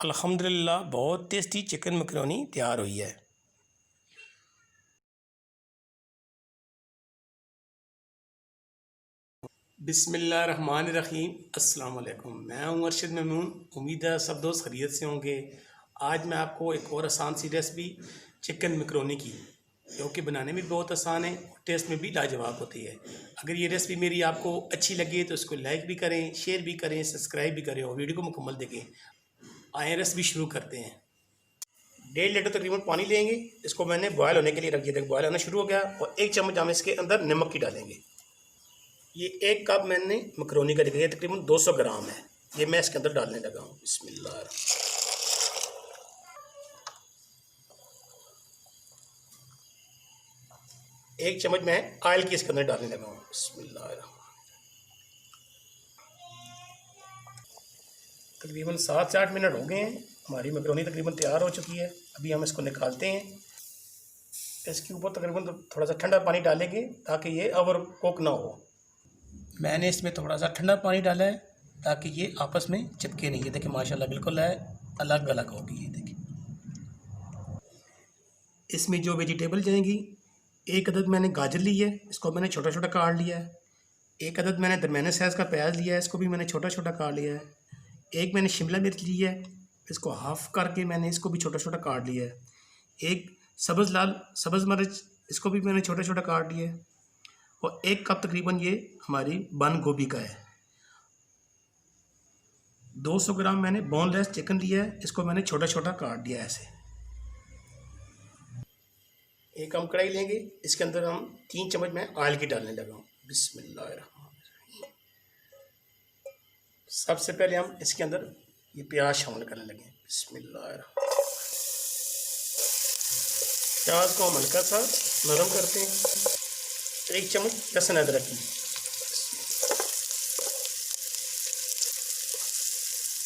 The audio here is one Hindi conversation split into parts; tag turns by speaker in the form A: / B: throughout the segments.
A: अल्हम्दुलिल्लाह बहुत टेस्टी चिकन मैकरोनी तैयार हुई है। बिस्मिल्लाहिर्रहमानिर्रहीम। अस्सलाम वालेकुम। मैं हूं अरशद ममनून। उम्मीद है सब दोस्त खैरियत से होंगे। आज मैं आपको एक और आसान सी रेसिपी चिकन मैकरोनी की, जो कि बनाने में भी बहुत आसान है और टेस्ट में भी लाजवाब होती है। अगर ये रेसिपी मेरी आपको अच्छी लगी तो इसको लाइक भी करें, शेयर भी करें, सब्सक्राइब भी करें और वीडियो को मुकम्मल देखें। आए रेसिपी शुरू करते हैं। 1.5 लीटर तकरीबन पानी लेंगे। इसको मैंने बॉयल होने के लिए रख दिया था। बॉयल होना शुरू हो गया और 1 चम्मच हम इसके अंदर नमक की डालेंगे। ये 1 कप मैंने मैकरोनी का लिखा है, तकरीबन 200 ग्राम है। ये मैं इसके अंदर डालने लगा हूँ। बिस्मिल्लाह। 1 चम्मच मैं ऑयल की इसके अंदर डालने लगा हूँ। बिस्मिल्लाह। तकरीबन 7 से 8 मिनट हो गए हैं। हमारी मैकरोनी तकरीबन तैयार हो चुकी है। अभी हम इसको निकालते हैं। इसके ऊपर तकरीबन थोड़ा सा ठंडा पानी डालेंगे ताकि ये ओवर कुक ना हो। मैंने इसमें थोड़ा सा ठंडा पानी डाला है ताकि ये आपस में चिपके नहीं। ये देखिए माशाल्लाह बिल्कुल है, अलग अलग होगी। ये देखिए इसमें जो वेजिटेबल जाएंगी, 1 अदद मैंने गाजर ली है, इसको मैंने छोटा छोटा काट लिया है। 1 अदद मैंने दरमियाने साइज़ का प्याज लिया है, इसको भी मैंने छोटा छोटा काट लिया है। 1 मैंने शिमला मिर्च ली है, इसको हाफ़ करके मैंने इसको भी छोटा छोटा काट लिया है। 1 सब्ज़ मिर्च, इसको भी मैंने छोटा छोटा काट लिया है। और 1 कप तकरीबन ये हमारी बंद गोभी का है। 200 ग्राम मैंने बोनलेस चिकन लिया है, इसको मैंने छोटा छोटा काट दिया है ऐसे। एक हम कढ़ाई लेंगे, इसके अंदर हम 3 चम्मच मैं ऑयल की डालने लगा हूँ। बिस्मिल्लाह। सबसे पहले हम इसके अंदर ये प्याज शामिल करने लगे। बिस्मिल्लाह। प्याज को हम हल्का सा नरम करते हैं। 1 चम्मच लहसुन अदरक की।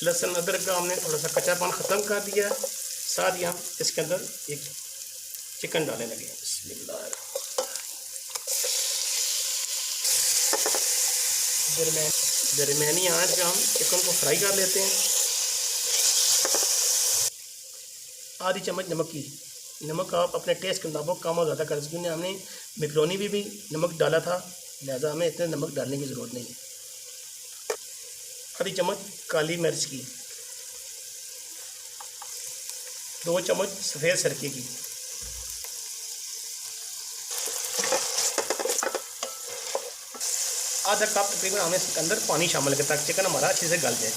A: लहसुन अदरक का हमने थोड़ा सा कच्चापन ख़त्म कर दिया। साथ ही हम इसके अंदर एक चिकन डालने लगे। बिस्मिल्लाह। दरमियानी आंच पे हम चिकन को फ्राई कर लेते हैं। आधी चम्मच नमक की। नमक आप अपने टेस्ट के मुताबिक कम और ज़्यादा कर सकते हैं। हमने मैकरोनी में भी नमक डाला था, लिहाजा हमें इतने नमक डालने की ज़रूरत नहीं है। आधी चम्मच काली मिर्च की। 2 चम्मच सफ़ेद सरके की। आधा कप तकरीबन हमें इसके अंदर पानी शामिल करें ताकि चिकन हमारा अच्छे से गल जाए।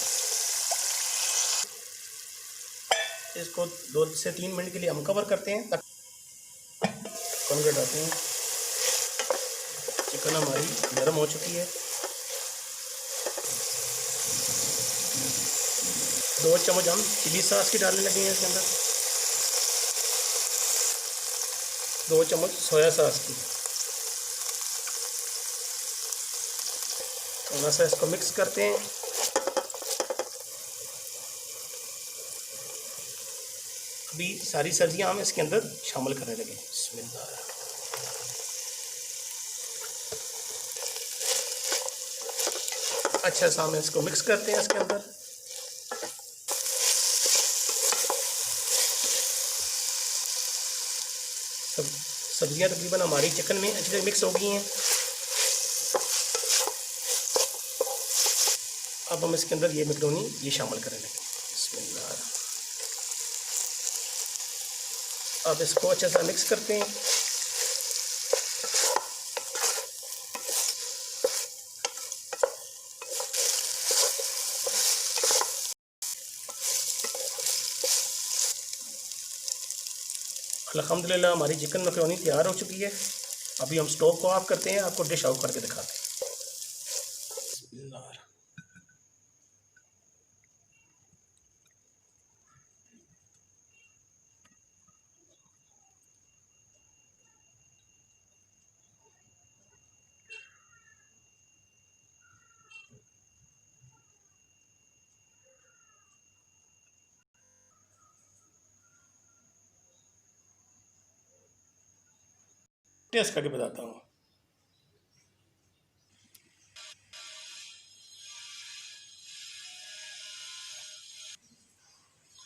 A: इसको 2 से 3 मिनट के लिए हम कवर करते हैं। चिकन डालते हैं। चिकन हमारी नरम हो चुकी है। 2 चम्मच हम चिली सॉस की डालने लगे हैं इसके अंदर। 2 चम्मच सोया सॉस की। थोड़ा सा इसको मिक्स करते हैं। अभी सारी सब्जियां हम इसके अंदर शामिल करने लगे। बिस्मिल्लाह। अच्छा सा हम इसको मिक्स करते हैं इसके अंदर। सब्जियां तकरीबन हमारी चिकन में अच्छे से मिक्स हो गई हैं। अब हम इसके अंदर ये मैकरोनी ये शामिल करेंगे। बिस्मिल्लाह। अब इसको अच्छे से मिक्स करते हैं। अल्हम्दुलिल्लाह हमारी चिकन मैकरोनी तैयार हो चुकी है। अभी हम स्टोव को ऑफ करते हैं, आपको डिश आउट करके दिखाते हैं। टेस्ट करके बताता हूँ।